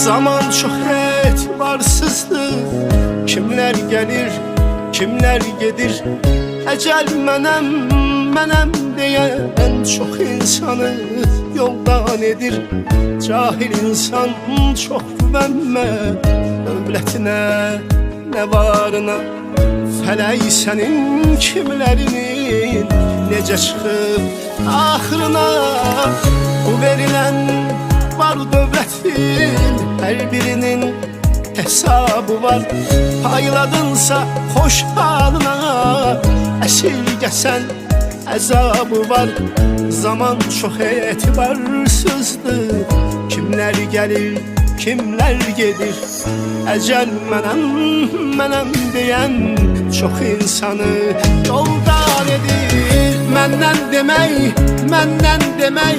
Zaman çok etibarsızdır. Kimler gelir, kimler gedir. Ecel menem diyen çok insanı yoldan edir. Cahil insan çok güvenme dövlətine, ne varına. Fələk sənin kimlərinin necə çıxıb axırına. Bu verilən var dövlətin hər birinin hesabı var. Payladınsa xoş halına, əsirgəsən əzabı var. Zaman çox etibarsızdır. Kimlər gəlir, kimlər gedir. Ecel menem diyen çok insanı yoldan edir. Menden demək